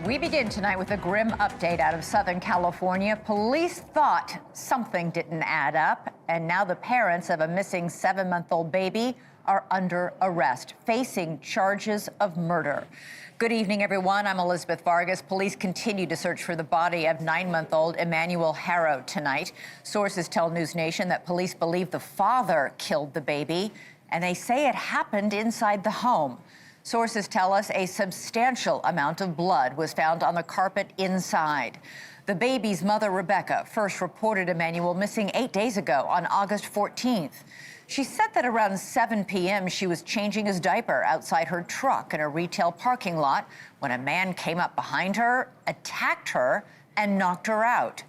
We begin tonight with a grim update out of Southern California. Police thought something didn't add up, and now the parents of a missing 7-month-old baby are under arrest, facing charges of murder. Good evening, everyone. I'm Elizabeth Vargas. Police continue to search for the body of 9-month-old Emmanuel Haro tonight. Sources tell NewsNation that police believe the father killed the baby, and they say it happened inside the home. Sources tell us a substantial amount of blood was found on the carpet inside. The baby's mother, Rebecca, first reported Emmanuel missing 8 days ago on August 14th. She said that around 7 p.m. she was changing his diaper outside her truck in a retail parking lot when a man came up behind her, attacked her, and knocked her out.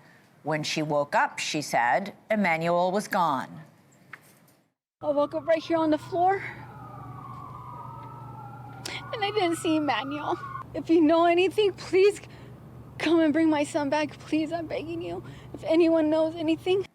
When she woke up, she said, Emmanuel was gone. I woke up right here on the floor, and I didn't see Emmanuel. If you know anything, please come and bring my son back. Please, I'm begging you. If anyone knows anything.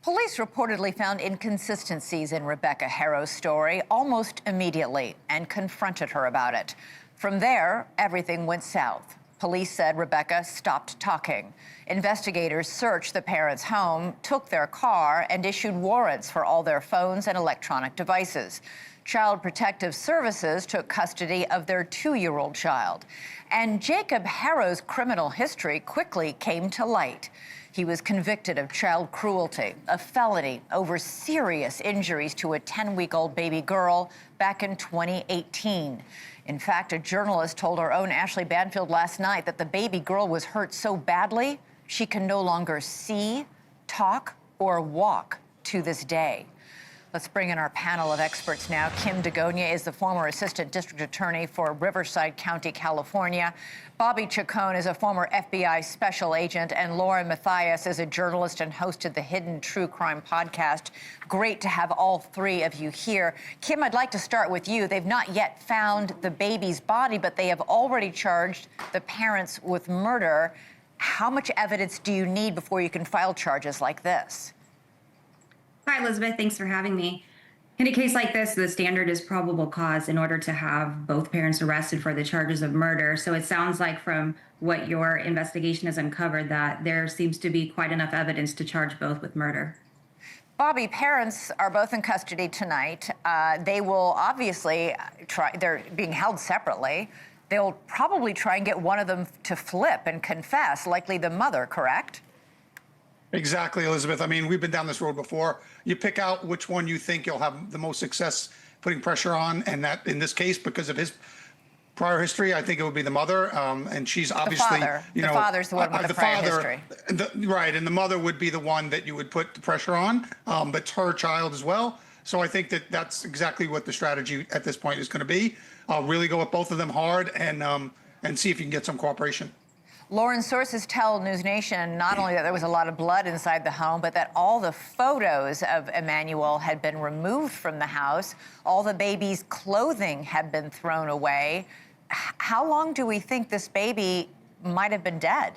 Police reportedly found inconsistencies in Rebecca Haro's story almost immediately and confronted her about it. From there, everything went south. Police said Rebecca stopped talking. Investigators searched the parents' home, took their car, and issued warrants for all their phones and electronic devices. Child Protective Services took custody of their 2-year-old child. And Jacob Haro's criminal history quickly came to light. He was convicted of child cruelty, a felony over serious injuries to a 10-week-old baby girl back in 2018. In fact, a journalist told our own Ashley Banfield last night that the baby girl was hurt so badly she can no longer see, talk, or walk to this day. Let's bring in our panel of experts now. Kim Degonia is the former assistant district attorney for Riverside County, California. Bobby Chacon is a former FBI special agent, and Lauren Mathias is a journalist and hosted the Hidden True Crime podcast. Great to have all three of you here. Kim, I'd like to start with you. They've not yet found the baby's body, but they have already charged the parents with murder. How much evidence do you need before you can file charges like this? Hi, Elizabeth. Thanks for having me. In a case like this, the standard is probable cause in order to have both parents arrested for the charges of murder. So it sounds like from what your investigation has uncovered that there seems to be quite enough evidence to charge both with murder. Bobby, parents are both in custody tonight. They will obviously they're being held separately. They'll probably try and get one of them to flip and confess, likely the mother, correct? Exactly, Elizabeth. I mean, we've been down this road before. You pick out which one you think you'll have the most success putting pressure on, and that, in this case, because of his prior history, I think it would be the mother, and she's obviously, the father's the one with the prior history. Right, and the mother would be the one that you would put the pressure on, but it's her child as well. So I think that that's exactly what the strategy at this point is going to be. Really go at both of them hard and see if you can get some cooperation. Lauren, sources tell NewsNation not only that there was a lot of blood inside the home, but that all the photos of Emmanuel had been removed from the house. All the baby's clothing had been thrown away. How long do we think this baby might have been dead?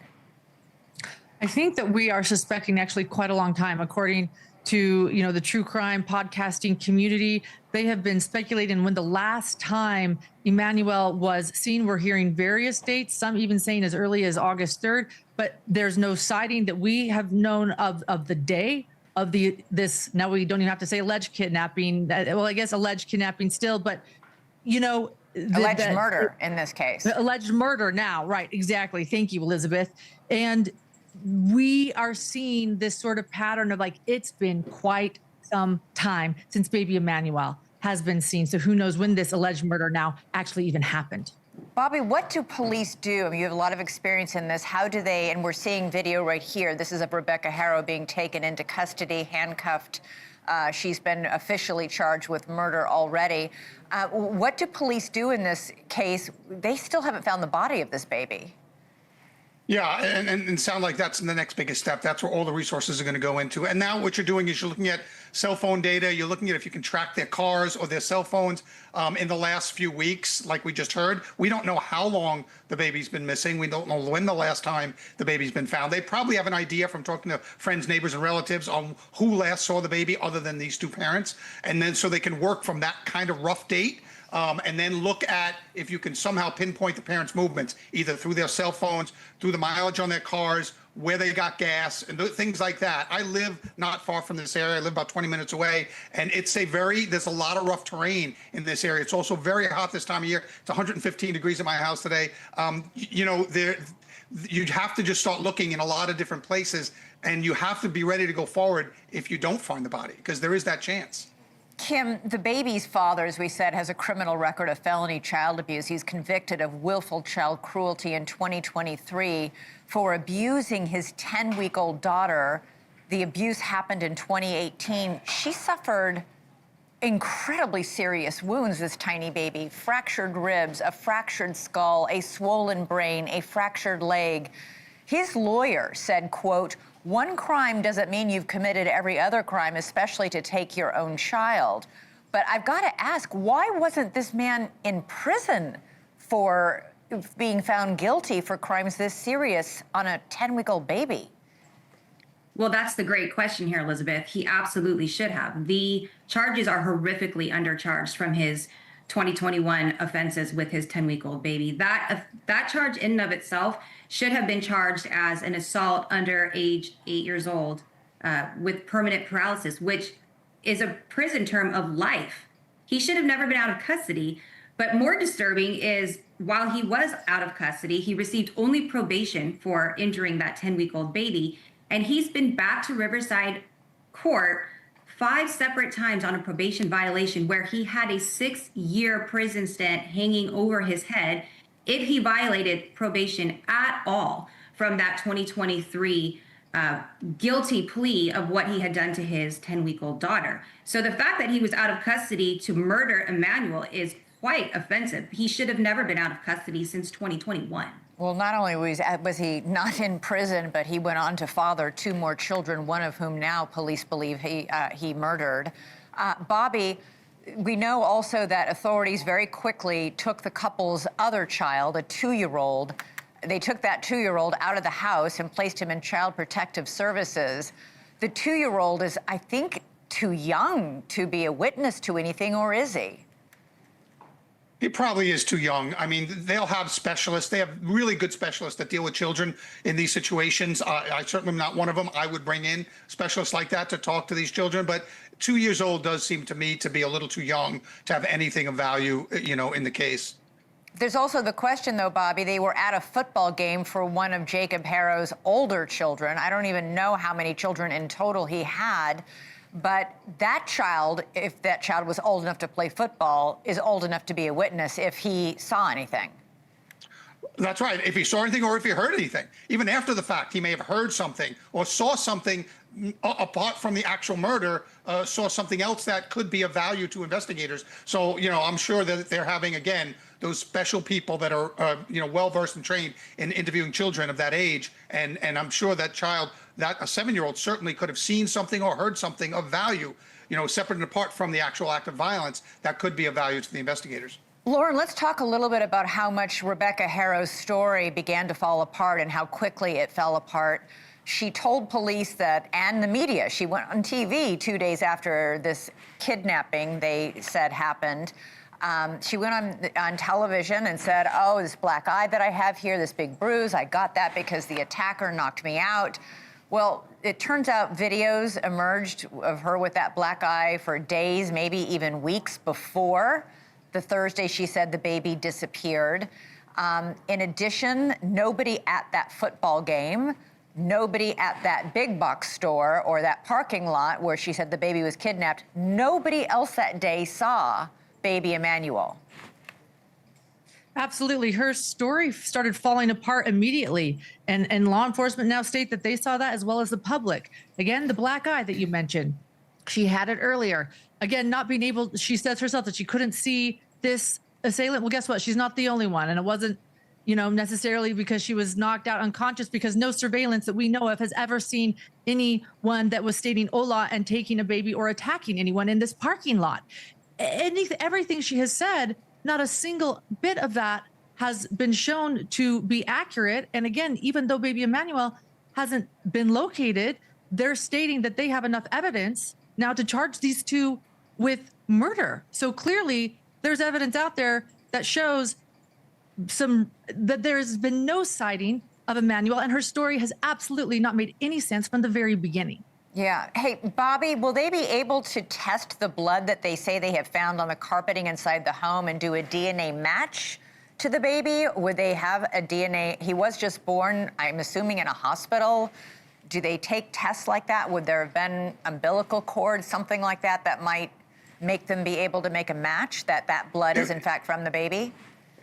I think that we are suspecting actually quite a long time, according to, the true crime podcasting community. They have been speculating when the last time Emmanuel was seen. We're hearing various dates, some even saying as early as August 3rd, but there's no sighting that we have known of the day of this. Now we don't even have to say alleged kidnapping. Well, I guess alleged kidnapping still, but alleged murder in this case. Alleged murder now, right? Exactly. Thank you, Elizabeth. And we are seeing this sort of pattern of it's been quite some time since baby Emmanuel has been seen. So who knows when this alleged murder now actually even happened. Bobby, what do police do? I mean, you have a lot of experience in this. How do they, and we're seeing video right here. This is of Rebecca Haro being taken into custody, handcuffed. She's been officially charged with murder already. What do police do in this case? They still haven't found the body of this baby. Yeah, and sound like that's the next biggest step. That's where all the resources are going to go into. And now what you're doing is you're looking at cell phone data. You're looking at if you can track their cars or their cell phones in the last few weeks, like we just heard. We don't know how long the baby's been missing. We don't know when the last time the baby's been found. They probably have an idea from talking to friends, neighbors, and relatives on who last saw the baby other than these two parents. And then so they can work from that kind of rough date and then look at if you can somehow pinpoint the parents' movements, either through their cell phones, through the mileage on their cars, where they got gas, and things like that. I live not far from this area. I live about 20 minutes away, and there's a lot of rough terrain in this area. It's also very hot this time of year. It's 115 degrees in my house today. You'd have to just start looking in a lot of different places, and you have to be ready to go forward if you don't find the body, because there is that chance. Kim, the baby's father, as we said, has a criminal record of felony child abuse. He's convicted of willful child cruelty in 2023 for abusing his 10-week-old daughter. The abuse happened in 2018. She suffered incredibly serious wounds, this tiny baby: fractured ribs, a fractured skull, a swollen brain, a fractured leg. His lawyer said, quote, "One crime doesn't mean you've committed every other crime, especially to take your own child." But I've got to ask, why wasn't this man in prison for being found guilty for crimes this serious on a 10-week-old baby? Well, that's the great question here, Elizabeth. He absolutely should have. The charges are horrifically undercharged from his 2021 offenses with his 10-week-old baby. That charge in and of itself should have been charged as an assault under age 8 years old with permanent paralysis, which is a prison term of life. He should have never been out of custody. But more disturbing is, while he was out of custody, he received only probation for injuring that 10-week-old baby. And he's been back to Riverside Court 5 separate times on a probation violation, where he had a 6-year prison stint hanging over his head if he violated probation at all from that 2023 guilty plea of what he had done to his 10-week-old daughter. So the fact that he was out of custody to murder Emmanuel is quite offensive. He should have never been out of custody since 2021. Well, not only was he not in prison, but he went on to father 2 more children, one of whom now police believe he murdered. Bobby, we know also that authorities very quickly took the couple's other child, a 2-year-old. They took that 2-year-old out of the house and placed him in Child Protective Services. The 2-year-old is, I think, too young to be a witness to anything, or is he? He probably is too young. I mean, they'll have specialists. They have really good specialists that deal with children in these situations. I certainly am not one of them. I would bring in specialists like that to talk to these children. But 2 years old does seem to me to be a little too young to have anything of value, in the case. There's also the question, though, Bobby, they were at a football game for one of Jacob Haro's older children. I don't even know how many children in total he had. But that child, if that child was old enough to play football, is old enough to be a witness if he saw anything. That's right. If he saw anything or if he heard anything, even after the fact, he may have heard something or saw something apart from the actual murder, saw something else that could be of value to investigators. So, I'm sure that they're having, again, those special people that are, well-versed and trained in interviewing children of that age. And I'm sure that child, that a 7-year-old certainly could have seen something or heard something of value, separate and apart from the actual act of violence that could be of value to the investigators. Lauren, let's talk a little bit about how much Rebecca Haro's story began to fall apart and how quickly it fell apart. She told police and the media, she went on TV 2 days after this kidnapping they said happened. She went on television and said, "Oh, this black eye that I have here, this big bruise, I got that because the attacker knocked me out." Well, it turns out videos emerged of her with that black eye for days, maybe even weeks before the Thursday she said the baby disappeared. In addition, nobody at that football game, nobody at that big box store or that parking lot where she said the baby was kidnapped, nobody else that day saw baby Emmanuel. Absolutely. Her story started falling apart immediately. And law enforcement now state that they saw that, as well as the public. Again, the black eye that you mentioned, she had it earlier. Again, not being able, she says herself that she couldn't see this assailant. Well, guess what? She's not the only one. And it wasn't, necessarily because she was knocked out unconscious, because no surveillance that we know of has ever seen anyone that was stating hola and taking a baby or attacking anyone in this parking lot. Everything she has said, not a single bit of that has been shown to be accurate. And again, even though baby Emmanuel hasn't been located, they're stating that they have enough evidence now to charge these two with murder. So clearly there's evidence out there that shows that there's been no sighting of Emmanuel, and her story has absolutely not made any sense from the very beginning. Yeah. Hey, Bobby, will they be able to test the blood that they say they have found on the carpeting inside the home and do a DNA match to the baby? Would they have a DNA? He was just born, I'm assuming, in a hospital. Do they take tests like that? Would there have been umbilical cord, something like that, that might make them be able to make a match that that blood is in fact from the baby?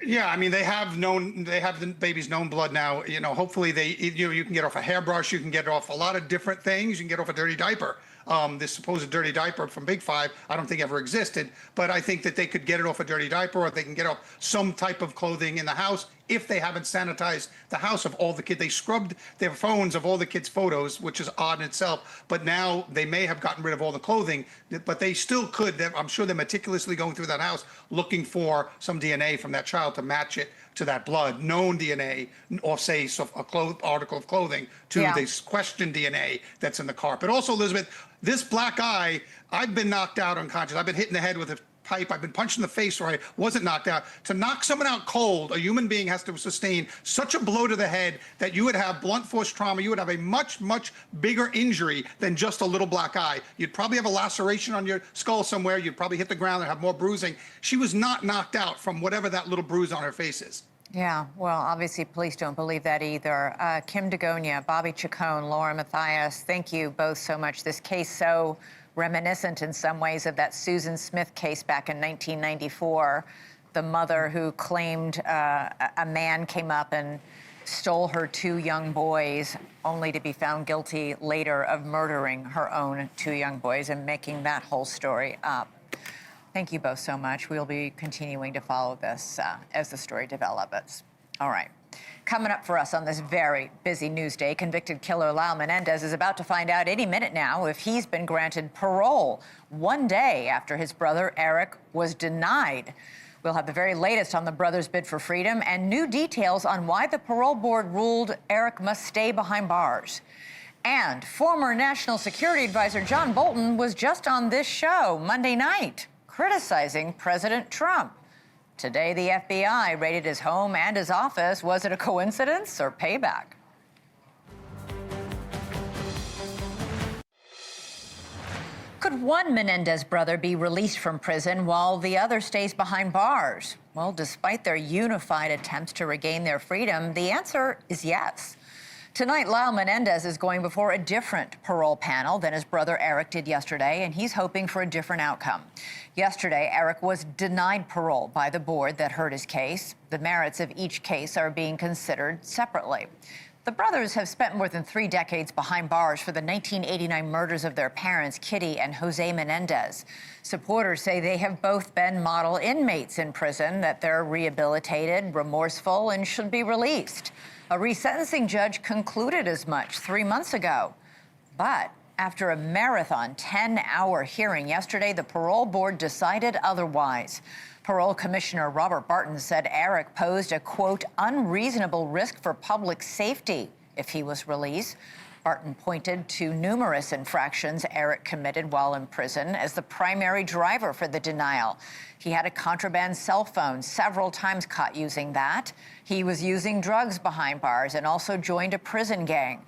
Yeah, I mean, they have the baby's known blood now. You know, hopefully you can get off a hairbrush, you can get off a lot of different things. You can get off a dirty diaper. This supposed dirty diaper from Big Five, I don't think ever existed, but I think that they could get it off a dirty diaper, or they can get off some type of clothing in the house if they haven't sanitized the house of all the kids. They scrubbed their phones of all the kids' photos, which is odd in itself, but now they may have gotten rid of all the clothing, but they still could. I'm sure they're meticulously going through that house looking for some DNA from that child to match it to that blood, known DNA, or say article of clothing to this questioned DNA that's in the carpet. Also, Elizabeth, this black eye, I've been knocked out unconscious. I've been hit in the head with a pipe. I've been punched in the face where I wasn't knocked out. To knock someone out cold, a human being has to sustain such a blow to the head that you would have blunt force trauma. You would have a much, much bigger injury than just a little black eye. You'd probably have a laceration on your skull somewhere. You'd probably hit the ground and have more bruising. She was not knocked out from whatever that little bruise on her face is. Yeah, well, obviously, police don't believe that either. Kim DeGonia, Bobby Chacon, Laura Mathias, thank you both so much. This case so reminiscent in some ways of that Susan Smith case back in 1994, the mother who claimed a man came up and stole her 2 young boys, only to be found guilty later of murdering her own 2 young boys and making that whole story up. Thank you both so much. We'll be continuing to follow this as the story develops. All right. Coming up for us on this very busy news day, convicted killer Lyle Menendez is about to find out any minute now if he's been granted parole 1 day after his brother Erik was denied. We'll have the very latest on the brothers' bid for freedom and new details on why the parole board ruled Erik must stay behind bars. And former National Security Advisor John Bolton was just on this show Monday night, criticizing President Trump. Today, the FBI raided his home and his office. Was it a coincidence or payback? Could one Menendez brother be released from prison while the other stays behind bars? Well, despite their unified attempts to regain their freedom, the answer is yes. Tonight, Lyle Menendez is going before a different parole panel than his brother Erik did yesterday, and he's hoping for a different outcome. Yesterday, Erik was denied parole by the board that heard his case. The merits of each case are being considered separately. The brothers have spent more than 3 decades behind bars for the 1989 murders of their parents, Kitty and Jose Menendez. Supporters say they have both been model inmates in prison, that they're rehabilitated, remorseful, and should be released. A resentencing judge concluded as much 3 months ago. But after a marathon 10-hour hearing yesterday, the parole board decided otherwise. Parole Commissioner Robert Barton said Erik posed a, quote, unreasonable risk for public safety if he was released. Barton pointed to numerous infractions Erik committed while in prison as the primary driver for the denial. He had a contraband cell phone, several times caught using that. He was using drugs behind bars and also joined a prison gang.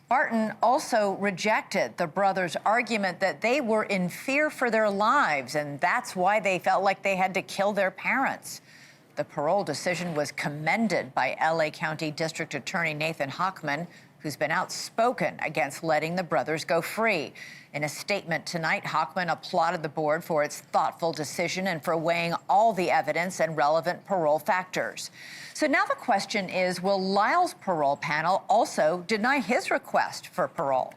Barton also rejected the brothers' argument that they were in fear for their lives, and that's why they felt like they had to kill their parents. The parole decision was commended by LA County District Attorney Nathan Hochman, who's been outspoken against letting the brothers go free. In a statement tonight, Hochman applauded the board for its thoughtful decision and for weighing all the evidence and relevant parole factors. So now the question is, will Lyle's parole panel also deny his request for parole?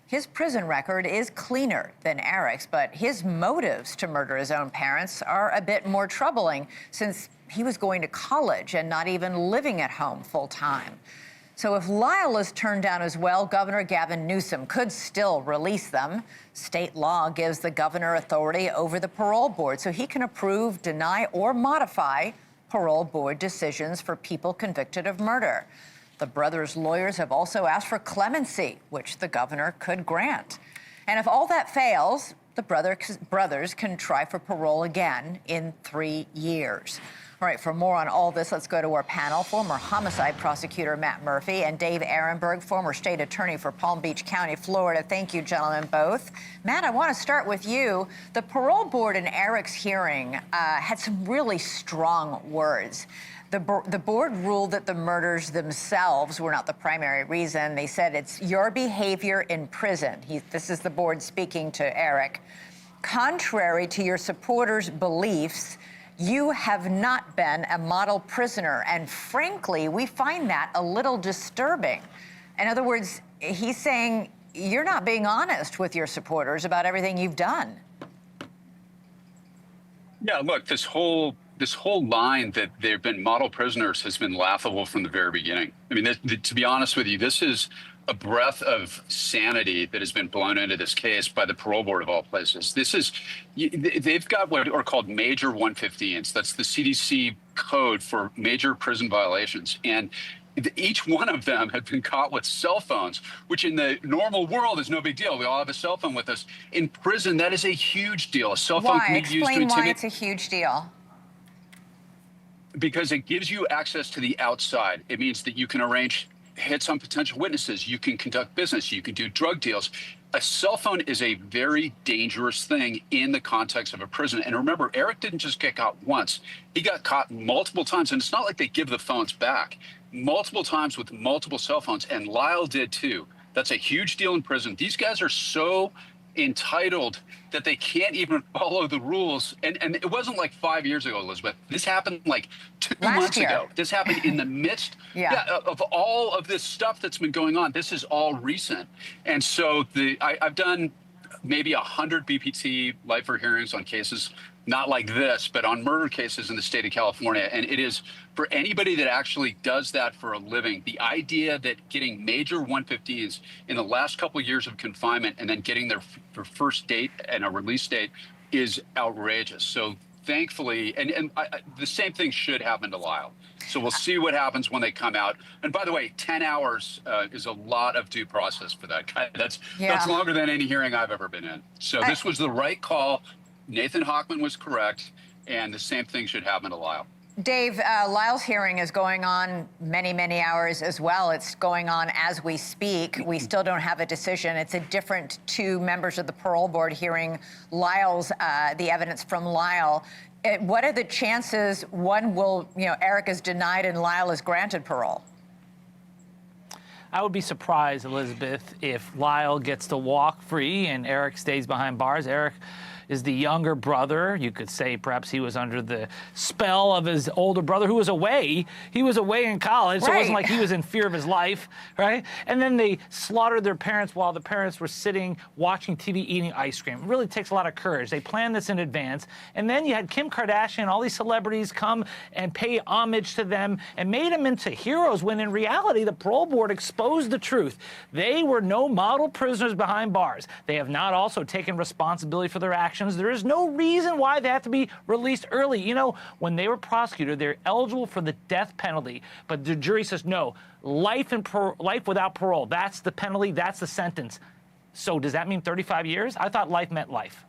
His prison record is cleaner than Erik's, but his motives to murder his own parents are a bit more troubling since he was going to college and not even living at home full time. So if Lyle is turned down as well, Governor Gavin Newsom could still release them. State law gives the governor authority over the parole board, so he can approve, deny, or modify parole board decisions for people convicted of murder. The brothers' lawyers have also asked for clemency, which the governor could grant. And if all that fails, the brothers can try for parole again in 3 years. All right, for more on all this, let's go to our panel. Former homicide prosecutor Matt Murphy and Dave Ehrenberg, former state attorney for Palm Beach County, Florida. Thank you, gentlemen, both. Matt, I want to start with you. The parole board in Erik's hearing had some really strong words. The board ruled that the murders themselves were not the primary reason. They said it's your behavior in prison. This is the board speaking to Erik. Contrary to your supporters' beliefs, you have not been a model prisoner. And frankly, we find that a little disturbing. In other words, he's saying you're not being honest with your supporters about everything you've done. Yeah, look, this whole line that they've been model prisoners has been laughable from the very beginning. I mean, to be honest with you, this is a breath of sanity that has been blown into this case by the parole board of all places. They've got what are called major 115s. That's the CDC code for major prison violations. And each one of them had been caught with cell phones, which in the normal world is no big deal. We all have a cell phone with us. In prison, that is a huge deal. A cell phone can be used to intimidate. Explain why it's a huge deal. Because it gives you access to the outside. It means that you can arrange hits on potential witnesses. You can conduct business. You can do drug deals. A cell phone is a very dangerous thing in the context of a prison. And remember, Erik didn't just get caught once. He got caught multiple times. And it's not like they give the phones back. Multiple times with multiple cell phones. And Lyle did too. That's a huge deal in prison. These guys are so entitled that they can't even follow the rules. And it wasn't like 5 years ago, Elizabeth. This happened like 2 months ago. This happened in the midst of all of this stuff that's been going on. This is all recent. And so I've done maybe 100 BPT lifer hearings on cases not like this, but on murder cases in the state of California. And it is, for anybody that actually does that for a living, the idea that getting major 115s in the last couple of years of confinement and then getting their first date and a release date is outrageous. So thankfully, and the same thing should happen to Lyle. So we'll see what happens when they come out. And by the way, 10 hours is a lot of due process for that guy. That's longer than any hearing I've ever been in. So this was the right call. Nathan Hochman was correct, and the same thing should happen to Lyle. Dave, Lyle's hearing is going on many, many hours as well. It's going on as we speak. We still don't have a decision. It's a different two members of the parole board hearing Lyle's, the evidence from Lyle. What are the chances one will, Erik is denied and Lyle is granted parole? I would be surprised, Elizabeth, if Lyle gets to walk free and Erik stays behind bars. Erik is the younger brother. You could say perhaps he was under the spell of his older brother who was away. He was away in college, so it wasn't like he was in fear of his life, right? And then they slaughtered their parents while the parents were sitting watching TV eating ice cream. It really takes a lot of courage. They planned this in advance. And then you had Kim Kardashian, all these celebrities come and pay homage to them and made them into heroes when in reality the parole board exposed the truth. They were no model prisoners behind bars. They have not also taken responsibility for their actions. There is no reason why they have to be released early. When they were prosecuted, they're eligible for the death penalty, but the jury says no, life without parole. That's the penalty. That's the sentence. So does that mean 35 years? I thought life meant life.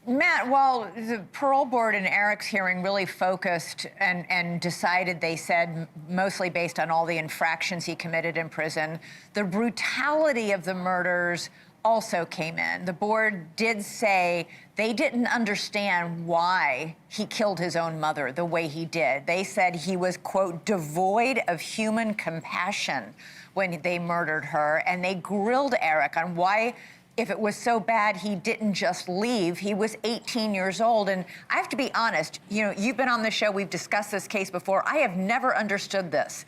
Matt, well, the parole board in Erik's hearing really focused and decided, they said, mostly based on all the infractions he committed in prison, the brutality of the murders also came in. The board did say they didn't understand why he killed his own mother the way he did. They said he was, quote, devoid of human compassion when they murdered her. And they grilled Erik on why, if it was so bad, he didn't just leave. He was 18 years old. And I have to be honest, you've been on the show, we've discussed this case before. I have never understood this.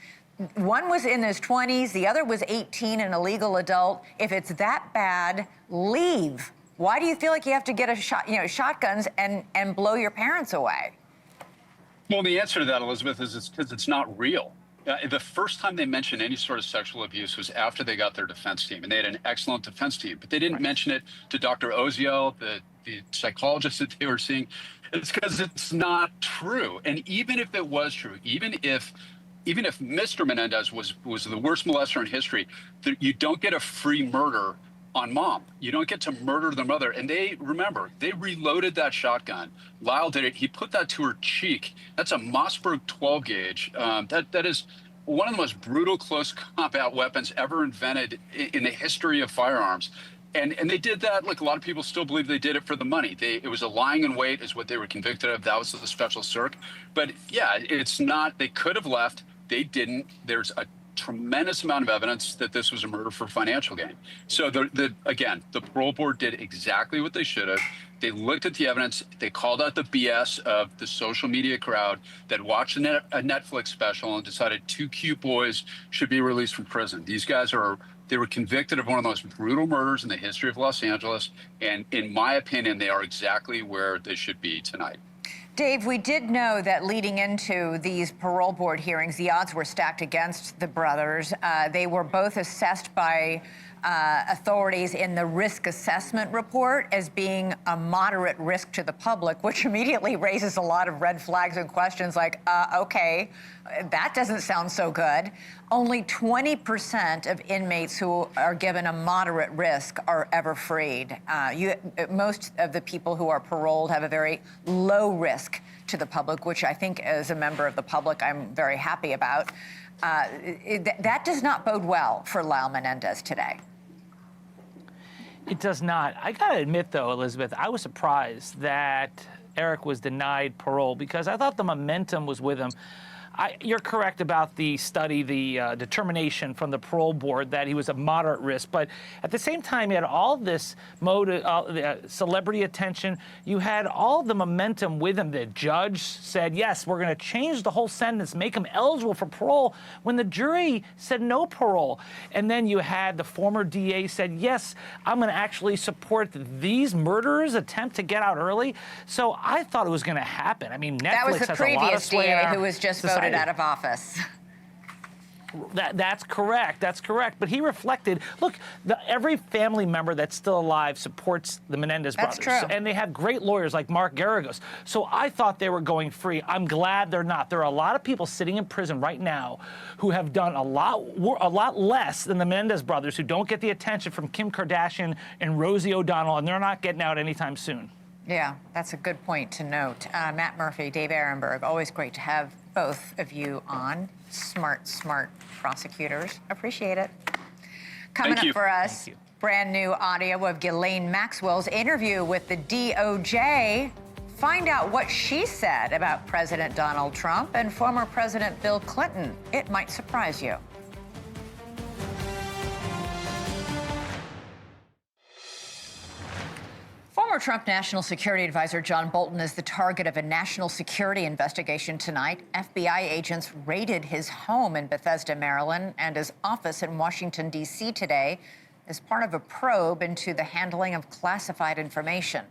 One was in his 20s, the other was 18, and a legal adult. If it's that bad, leave. Why do you feel like you have to get shotguns and blow your parents away? Well, the answer to that, Elizabeth, is because it's not real. The first time they mentioned any sort of sexual abuse was after they got their defense team, and they had an excellent defense team. But they didn't mention it to Dr. Oziel, the psychologist that they were seeing. It's because it's not true. And even if it was true, even if Mr. Menendez was the worst molester in history, you don't get a free murder on mom. You don't get to murder the mother. And they reloaded that shotgun. Lyle did it. He put that to her cheek. That's a Mossberg 12 gauge. That is one of the most brutal close combat weapons ever invented in the history of firearms. And they did that. Look, a lot of people still believe they did it for the money. It was a lying in wait is what they were convicted of. That was the special circ. But yeah, it's not, they could have left. They didn't. There's a tremendous amount of evidence that this was a murder for financial gain. So again, the parole board did exactly what they should have. They looked at the evidence. They called out the BS of the social media crowd that watched a Netflix special and decided 2 cute boys should be released from prison. These guys they were convicted of one of the most brutal murders in the history of Los Angeles. And in my opinion, they are exactly where they should be tonight. Dave, we did know that leading into these parole board hearings, the odds were stacked against the brothers. They were both assessed by authorities in the risk assessment report as being a moderate risk to the public, which immediately raises a lot of red flags and questions like, okay, that doesn't sound so good. Only 20% of inmates who are given a moderate risk are ever freed. Most of the people who are paroled have a very low risk to the public, which I think as a member of the public, I'm very happy about. That does not bode well for Lyle Menendez today. It does not. I got to admit, though, Elizabeth, I was surprised that Erik was denied parole because I thought the momentum was with him. You're correct about the study, the determination from the parole board that he was a moderate risk. But at the same time, you had all this celebrity attention. You had all the momentum with him. The judge said, yes, we're going to change the whole sentence, make him eligible for parole, when the jury said no parole. And then you had the former DA said, yes, I'm going to actually support these murderers' attempt to get out early. So I thought it was going to happen. I mean, Netflix that was the has a lot of previous sway in DA our who was just society. voted out of office. That's correct. That's correct. But he reflected, look, every family member that's still alive supports the Menendez brothers. That's true. And they have great lawyers like Mark Garagos. So I thought they were going free. I'm glad they're not. There are a lot of people sitting in prison right now who have done a lot less than the Menendez brothers, who don't get the attention from Kim Kardashian and Rosie O'Donnell, and they're not getting out anytime soon. Yeah, that's a good point to note. Matt Murphy, Dave Ehrenberg, always great to have both of you on. Smart prosecutors. Appreciate it. Coming up for us, brand new audio of Ghislaine Maxwell's interview with the DOJ. Find out what she said about President Donald Trump and former President Bill Clinton. It might surprise you. Former Trump National Security Advisor John Bolton is the target of a national security investigation tonight. FBI agents raided his home in Bethesda, Maryland, and his office in Washington, D.C. today as part of a probe into the handling of classified information.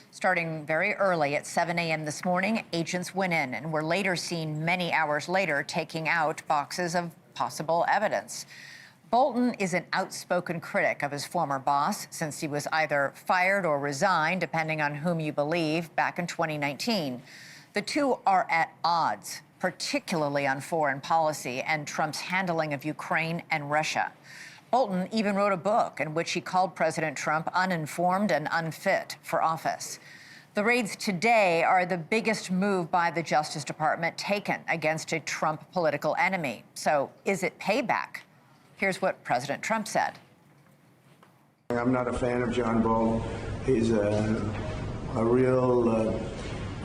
Starting very early at 7 a.m. this morning, agents went in and were later seen many hours later taking out boxes of possible evidence. Bolton is an outspoken critic of his former boss since he was either fired or resigned, depending on whom you believe, back in 2019. The two are at odds, particularly on foreign policy and Trump's handling of Ukraine and Russia. Bolton even wrote a book in which he called President Trump uninformed and unfit for office. The raids today are the biggest move by the Justice Department taken against a Trump political enemy. So is it payback? Here's what President Trump said. I'm not a fan of John Bolton. He's a real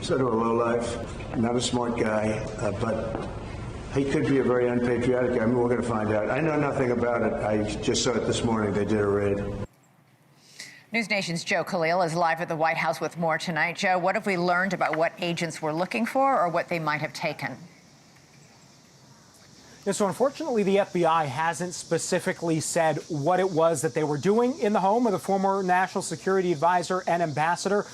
sort of a lowlife, not a smart guy, but he could be a very unpatriotic guy. I mean, we're going to find out. I know nothing about it. I just saw it this morning. They did a raid. NewsNation's Joe Khalil is live at the White House with more tonight. Joe, what have we learned about what agents were looking for or what they might have taken? Yeah, so unfortunately, the FBI hasn't specifically said what it was that they were doing in the home of the former national security advisor and ambassador.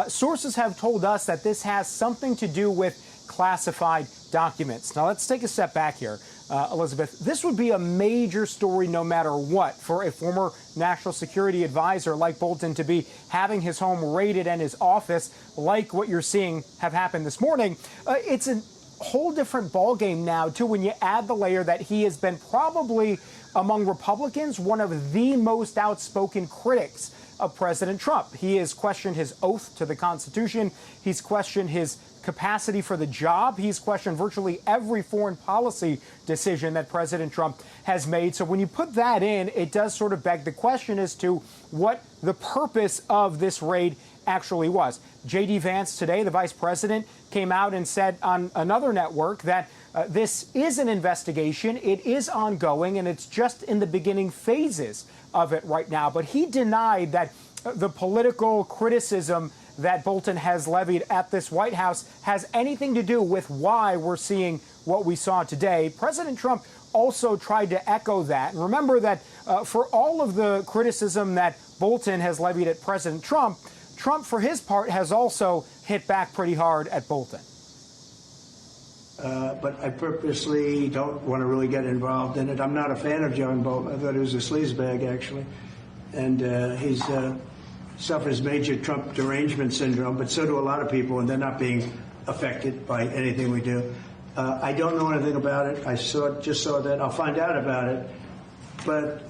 Sources have told us that this has something to do with classified documents. Now, let's take a step back here, Elizabeth. This would be a major story no matter what for a former national security advisor like Bolton to be having his home raided and his office like what you're seeing have happened this morning. It's a whole different ballgame now, too, when you add the layer that he has been probably among Republicans, one of the most outspoken critics of President Trump. He has questioned his oath to the Constitution. He's questioned his capacity for the job. He's questioned virtually every foreign policy decision that President Trump has made. So when you put that in, it does sort of beg the question as to what the purpose of this raid actually was. J.D. Vance today, the vice president, came out and said on another network that this is an investigation. It is ongoing, and it's just in the beginning phases of it right now. But he denied that the political criticism that Bolton has levied at this White House has anything to do with why we're seeing what we saw today. President Trump also tried to echo that. And remember that for all of the criticism that Bolton has levied at President Trump, Trump, for his part, has also hit back pretty hard at Bolton. But I purposely don't want to really get involved in it. I'm not a fan of John Bolton. I thought he was a sleazebag, actually. And he suffers major Trump derangement syndrome, but so do a lot of people, and they're not being affected by anything we do. I don't know anything about it. I just saw that. I'll find out about it. But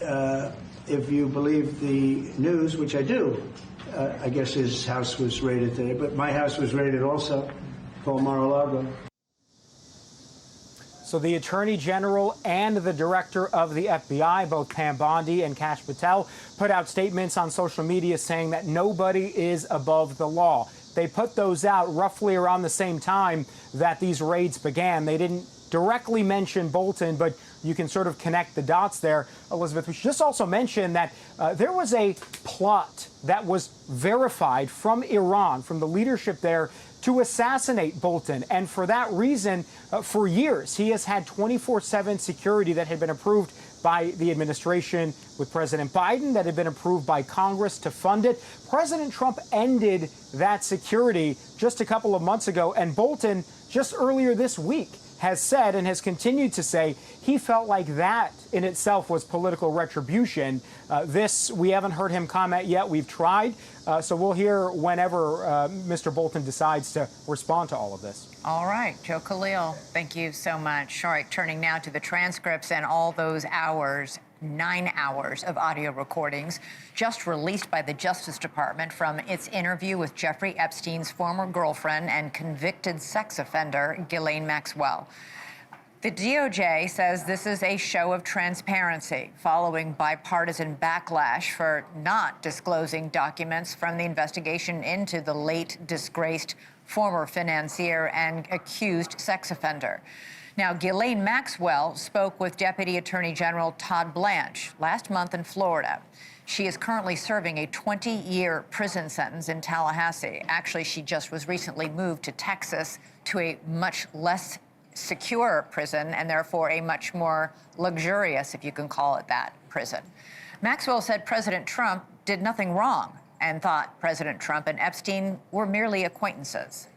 if you believe the news, which I do, I guess his house was raided today. But my house was raided also, called Mar-a-Lago. So the Attorney General and the Director of the FBI, both Pam Bondi and Kash Patel, put out statements on social media saying that nobody is above the law. They put those out roughly around the same time that these raids began. They didn't directly mention Bolton, but you can sort of connect the dots there. Elizabeth, we should just also mention that there was a plot that was verified from Iran, from the leadership there, to assassinate Bolton. And for that reason, for years, he has had 24/7 security that had been approved by the administration with President Biden, that had been approved by Congress to fund it. President Trump ended that security just a couple of months ago, and Bolton just earlier this week has said and has continued to say he felt like that in itself was political retribution. We haven't heard him comment yet. We've tried. So we'll hear whenever Mr. Bolton decides to respond to all of this. All right, Joe Khalil, thank you so much. All right, turning now to the transcripts and all those hours, 9 hours of audio recordings just released by the Justice Department from its interview with Jeffrey Epstein's former girlfriend and convicted sex offender, Ghislaine Maxwell. The DOJ says this is a show of transparency following bipartisan backlash for not disclosing documents from the investigation into the late disgraced former financier and accused sex offender. Now, Ghislaine Maxwell spoke with Deputy Attorney General Todd Blanche last month in Florida. She is currently serving a 20-year prison sentence in Tallahassee. Actually, she just was recently moved to Texas to a much less secure prison and therefore a much more luxurious, if you can call it that, prison. Maxwell said President Trump did nothing wrong and thought President Trump and Epstein were merely acquaintances.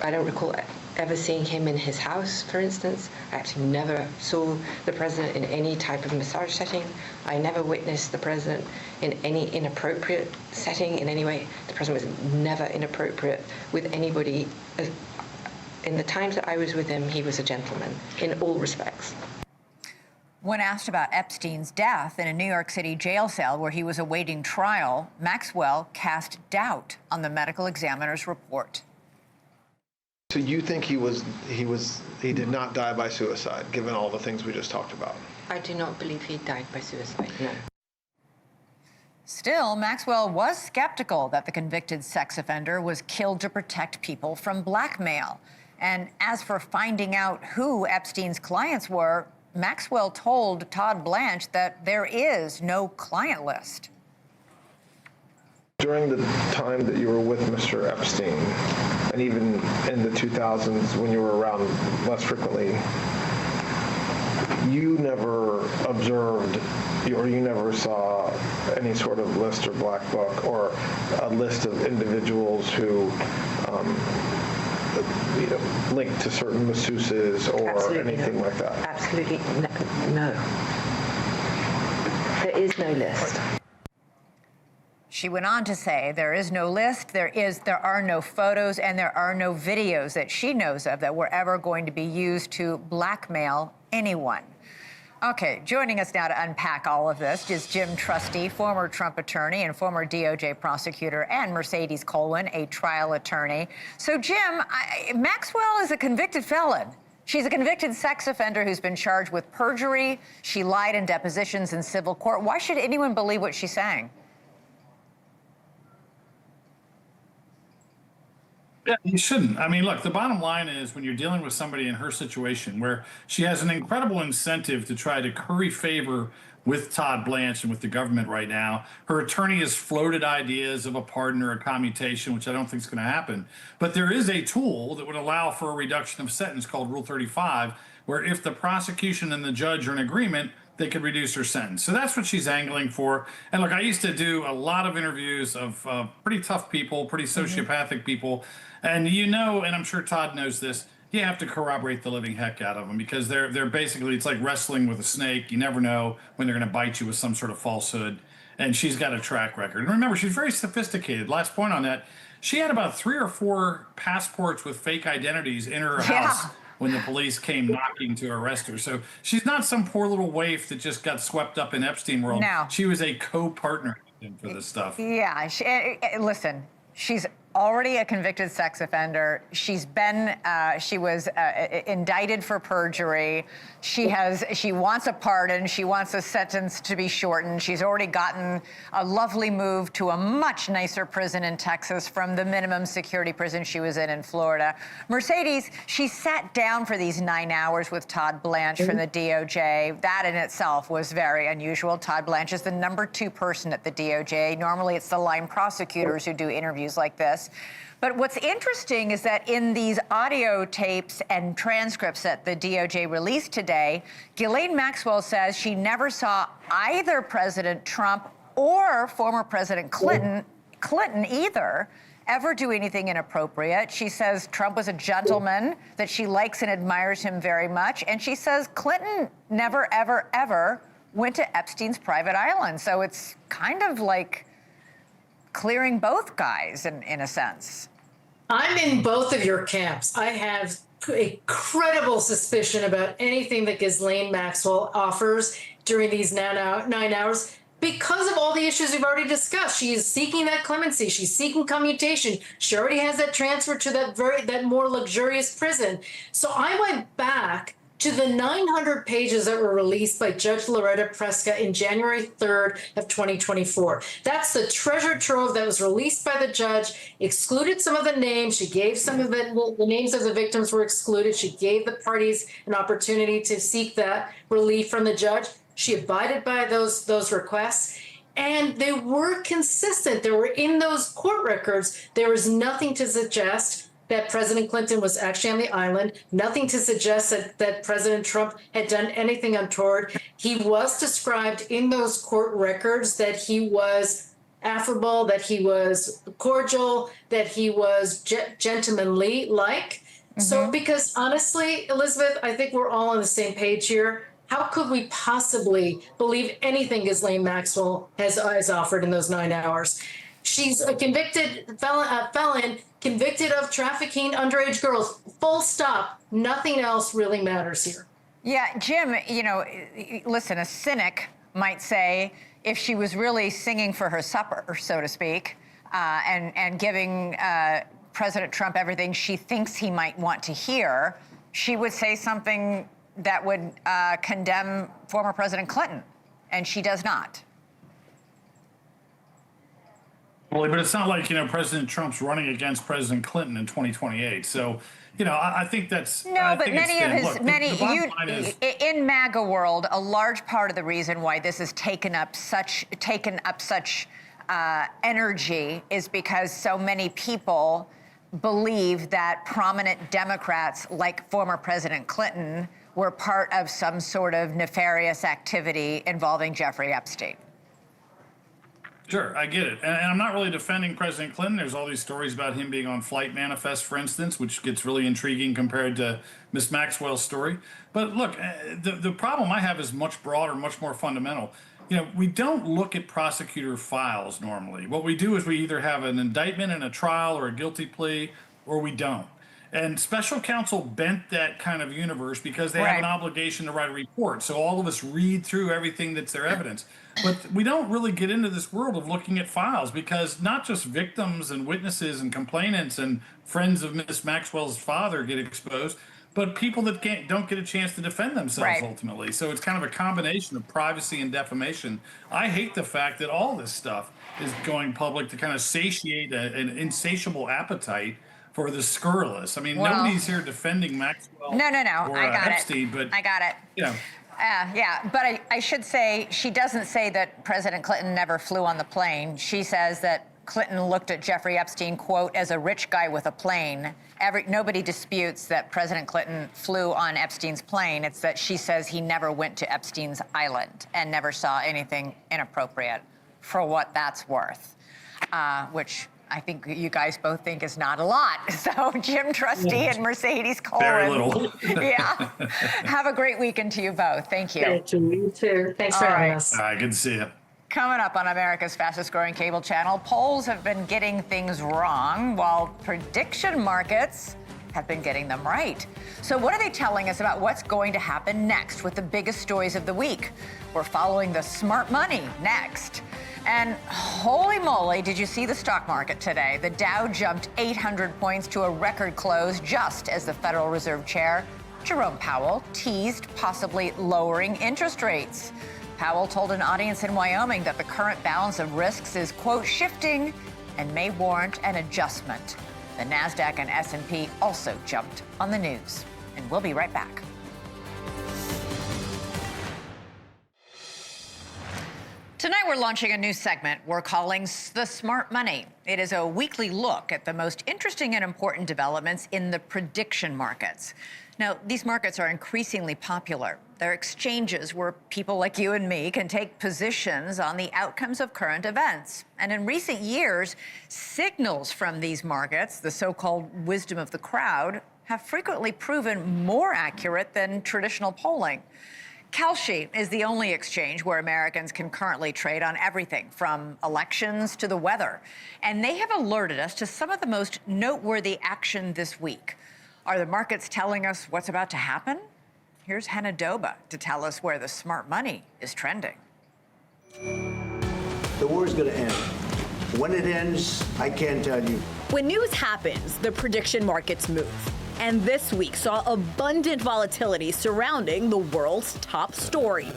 I don't recall ever seeing him in his house, for instance. I actually never saw the president in any type of massage setting. I never witnessed the president in any inappropriate setting in any way. The president was never inappropriate with anybody. In the times that I was with him, he was a gentleman in all respects. When asked about Epstein's death in a New York City jail cell where he was awaiting trial, Maxwell cast doubt on the medical examiner's report. So you think he did not die by suicide, given all the things we just talked about? I do not believe he died by suicide, no. Still, Maxwell was skeptical that the convicted sex offender was killed to protect people from blackmail. And as for finding out who Epstein's clients were, Maxwell told Todd Blanche that there is no client list. During the time that you were with Mr. Epstein, and even in the 2000s when you were around less frequently, you never observed or you never saw any sort of list or black book or a list of individuals who linked to certain masseuses or Absolutely anything no. like that? Absolutely no. There is no list. She went on to say there is no list, there are no photos, and there are no videos that she knows of that were ever going to be used to blackmail anyone. Okay, joining us now to unpack all of this is Jim Trusty, former Trump attorney and former DOJ prosecutor, and Mercedes Colwin, a trial attorney. So, Jim, Maxwell is a convicted felon. She's a convicted sex offender who's been charged with perjury. She lied in depositions in civil court. Why should anyone believe what she's saying? Yeah, you shouldn't. I mean, look, the bottom line is when you're dealing with somebody in her situation where she has an incredible incentive to try to curry favor with Todd Blanche and with the government right now, her attorney has floated ideas of a pardon or a commutation, which I don't think is going to happen. But there is a tool that would allow for a reduction of sentence called Rule 35, where if the prosecution and the judge are in agreement, they could reduce her sentence. So that's what she's angling for. And look, I used to do a lot of interviews of pretty tough people, pretty sociopathic people. And and I'm sure Todd knows this, you have to corroborate the living heck out of them because they're basically, it's like wrestling with a snake. You never know when they're going to bite you with some sort of falsehood. And she's got a track record. And remember, she's very sophisticated. Last point on that, she had about 3 or 4 passports with fake identities in her house when the police came knocking to arrest her. So she's not some poor little waif that just got swept up in Epstein world. No. She was a co-partner for this stuff. Yeah, listen, she's already a convicted sex offender. She was indicted for perjury. She wants a pardon. She wants a sentence to be shortened. She's already gotten a lovely move to a much nicer prison in Texas from the minimum security prison she was in Florida. Mercedes, she sat down for these 9 hours with Todd Blanche from the DOJ. That in itself was very unusual. Todd Blanche is the number 2 person at the DOJ. Normally it's the line prosecutors who do interviews like this. But what's interesting is that in these audio tapes and transcripts that the DOJ released today, Ghislaine Maxwell says she never saw either President Trump or former President Clinton either, ever do anything inappropriate. She says Trump was a gentleman, that she likes and admires him very much. And she says Clinton never, ever, ever went to Epstein's private island. So it's kind of like clearing both guys in a sense. I'm in both of your camps. I have a credible suspicion about anything that Ghislaine Maxwell offers during these 9 hours because of all the issues we've already discussed. She is seeking that clemency. She's seeking commutation. She already has that transfer to that more luxurious prison. So I went back to the 900 pages that were released by Judge Loretta Preska in January 3rd of 2024. That's the treasure trove that was released by the judge, excluded some of the names. She gave some of the names of the victims were excluded. She gave the parties an opportunity to seek that relief from the judge. She abided by those requests. And they were consistent. There were in those court records, there was nothing to suggest that President Clinton was actually on the island, nothing to suggest that President Trump had done anything untoward. He was described in those court records that he was affable, that he was cordial, that he was gentlemanly-like. So because honestly, Elizabeth, I think we're all on the same page here. How could we possibly believe anything Ghislaine Maxwell has offered in those 9 hours? She's a convicted felon, convicted of trafficking underage girls. Full stop. Nothing else really matters here. Yeah, Jim, listen, a cynic might say if she was really singing for her supper, so to speak, and giving President Trump everything she thinks he might want to hear, she would say something that would condemn former President Clinton, and she does not. Well, but it's not like, President Trump's running against President Clinton in 2028. So, I think that's... No, but many of his... in MAGA world, a large part of the reason why this has taken up such energy is because so many people believe that prominent Democrats, like former President Clinton, were part of some sort of nefarious activity involving Jeffrey Epstein. Sure, I get it. And I'm not really defending President Clinton. There's all these stories about him being on flight manifest, for instance, which gets really intriguing compared to Miss Maxwell's story. But look, the problem I have is much broader, much more fundamental. We don't look at prosecutor files normally. What we do is we either have an indictment and a trial or a guilty plea, or we don't. And special counsel bent that kind of universe because they have an obligation to write a report. So all of us read through everything that's their evidence. But we don't really get into this world of looking at files because not just victims and witnesses and complainants and friends of Miss Maxwell's father get exposed, but people that don't get a chance to defend themselves ultimately. So it's kind of a combination of privacy and defamation. I hate the fact that all this stuff is going public to kind of satiate an insatiable appetite for the scurrilous. I mean, nobody's here defending Maxwell. No. Or, I got Epstein, it. but I got it. Yeah. But I should say she doesn't say that President Clinton never flew on the plane. She says that Clinton looked at Jeffrey Epstein, quote, as a rich guy with a plane. Nobody disputes that President Clinton flew on Epstein's plane. It's that she says he never went to Epstein's island and never saw anything inappropriate, for what that's worth, which I think you guys both think is not a lot. So Jim Trustee and Mercedes Colin. Very little. Yeah. Have a great weekend to you both. Thank you. Thank you. You too. Thanks for having us. All right, good to see you. Coming up on America's fastest growing cable channel, polls have been getting things wrong while prediction markets have been getting them right. So what are they telling us about what's going to happen next with the biggest stories of the week? We're following the smart money next. And holy moly, did you see the stock market today? The Dow jumped 800 points to a record close just as the Federal Reserve Chair, Jerome Powell, teased possibly lowering interest rates. Powell told an audience in Wyoming that the current balance of risks is, quote, shifting and may warrant an adjustment. The NASDAQ and S&P also jumped on the news. And we'll be right back. Tonight, we're launching a new segment we're calling The Smart Money. It is a weekly look at the most interesting and important developments in the prediction markets. Now, these markets are increasingly popular. They're exchanges where people like you and me can take positions on the outcomes of current events. And in recent years, signals from these markets, the so-called wisdom of the crowd, have frequently proven more accurate than traditional polling. Kalshi is the only exchange where Americans can currently trade on everything from elections to the weather. And they have alerted us to some of the most noteworthy action this week. Are the markets telling us what's about to happen? Here's Hannah Doba to tell us where the smart money is trending. The war is going to end. When it ends, I can't tell you. When news happens, the prediction markets move. And this week saw abundant volatility surrounding the world's top story,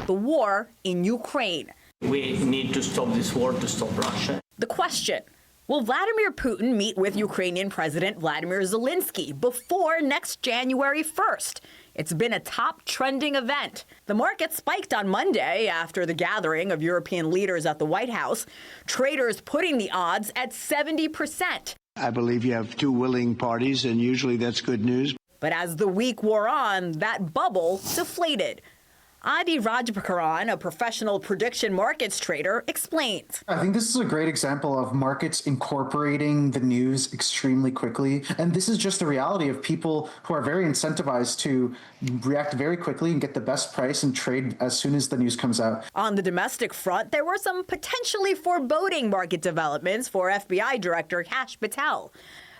the war in Ukraine. We need to stop this war to stop Russia. The question, will Vladimir Putin meet with Ukrainian President Vladimir Zelensky before next January 1st? It's been a top trending event. The market spiked on Monday after the gathering of European leaders at the White House, traders putting the odds at 70%. I believe you have two willing parties, and usually that's good news. But as the week wore on, that bubble deflated. Adi Rajbakaran, a professional prediction markets trader, explains. I think this is a great example of markets incorporating the news extremely quickly. And this is just the reality of people who are very incentivized to react very quickly and get the best price and trade as soon as the news comes out. On the domestic front, there were some potentially foreboding market developments for FBI Director Kash Patel.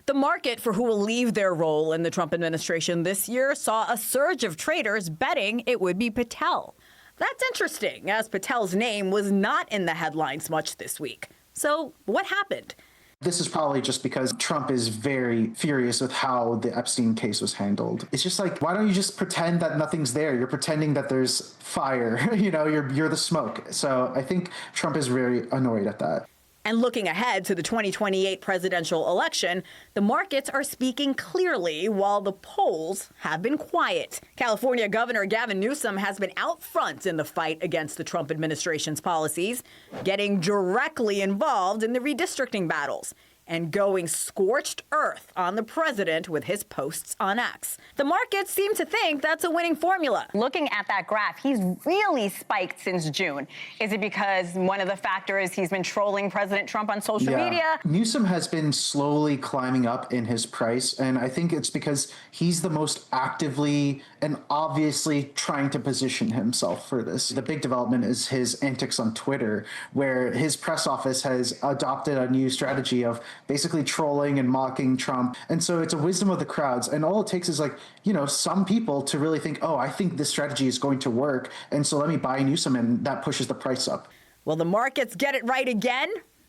The market for who will leave their role in the Trump administration this year saw a surge of traders betting it would be Patel. That's interesting, as Patel's name was not in the headlines much this week. So what happened? This is probably just because Trump is very furious with how the Epstein case was handled. It's just like, why don't you just pretend that nothing's there? You're pretending that there's fire. You're the smoke. So I think Trump is very annoyed at that. And looking ahead to the 2028 presidential election, the markets are speaking clearly while the polls have been quiet. California Governor Gavin Newsom has been out front in the fight against the Trump administration's policies, getting directly involved in the redistricting battles and going scorched earth on the president with his posts on X. The markets seem to think that's a winning formula. Looking at that graph, he's really spiked since June. Is it because one of the factors he's been trolling President Trump on social media? Newsom has been slowly climbing up in his price, and I think it's because he's the most actively and obviously trying to position himself for this. The big development is his antics on Twitter, where his press office has adopted a new strategy of basically trolling and mocking Trump. And so it's a wisdom of the crowds. And all it takes is like, you know, some people to really think, oh, I think this strategy is going to work. And so let me buy Newsom, and that pushes the price up. Will the markets get it right again?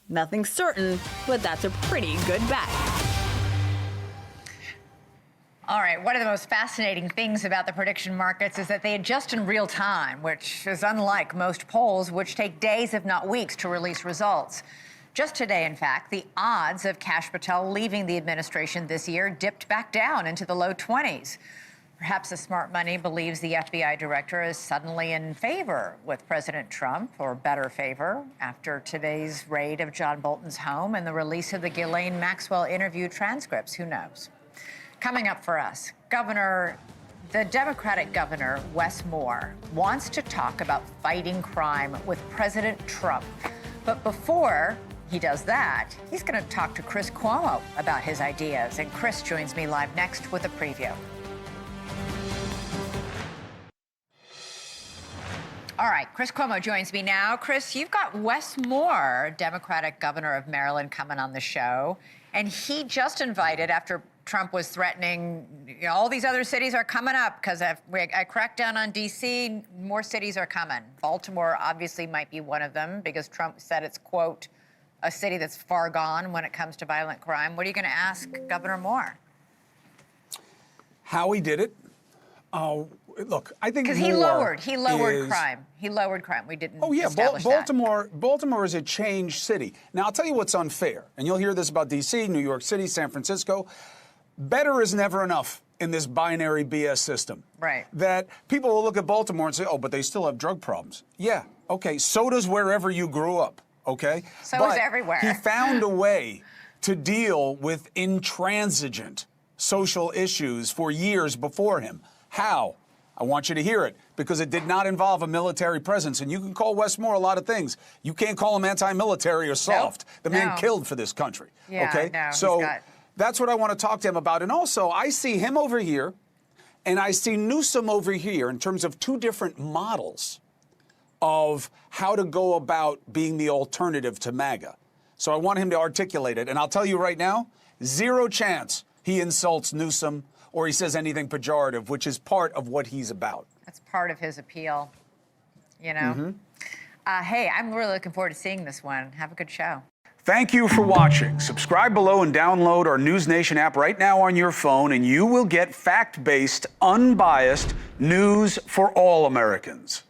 Nothing's certain, but that's a pretty good bet. All right, one of the most fascinating things about the prediction markets is that they adjust in real time, which is unlike most polls, which take days, if not weeks, to release results. Just today, in fact, the odds of Kash Patel leaving the administration this year dipped back down into the low 20s. Perhaps the smart money believes the FBI director is suddenly in favor with President Trump, or better favor, after today's raid of John Bolton's home and the release of the Ghislaine Maxwell interview transcripts. Who knows? Coming up for us, the Democratic governor, Wes Moore, wants to talk about fighting crime with President Trump. But before he does that, he's going to talk to Chris Cuomo about his ideas. And Chris joins me live next with a preview. All right, Chris Cuomo joins me now. Chris, you've got Wes Moore, Democratic governor of Maryland, coming on the show. And he just invited, after Trump was threatening, you know, all these other cities are coming up because I cracked down on D.C., more cities are coming. Baltimore obviously might be one of them because Trump said it's, quote, a city that's far gone when it comes to violent crime. What are you going to ask Governor Moore? How he did it. Look, I think because he lowered crime. He lowered crime. We didn't. Oh yeah, establish Baltimore is a changed city. Now I'll tell you what's unfair, and you'll hear this about D.C., New York City, San Francisco. Better is never enough in this binary BS system. Right. That people will look at Baltimore and say, "Oh, but they still have drug problems." Yeah. Okay. So does wherever you grew up. Okay. So is everywhere. He found a way to deal with intransigent social issues for years before him. How? I want you to hear it, because it did not involve a military presence. And you can call Wes Moore a lot of things. You can't call him anti-military or soft. Nope. The man killed for this country. Yeah, okay? No, so that's what I want to talk to him about. And also, I see him over here, and I see Newsom over here in terms of two different models of how to go about being the alternative to MAGA. So I want him to articulate it. And I'll tell you right now, zero chance he insults Newsom or he says anything pejorative, which is part of what he's about. That's part of his appeal, you know. Hey, I'm really looking forward to seeing this one. Have a good show. Thank you for watching. Subscribe below and download our NewsNation app right now on your phone, and you will get fact-based, unbiased news for all Americans.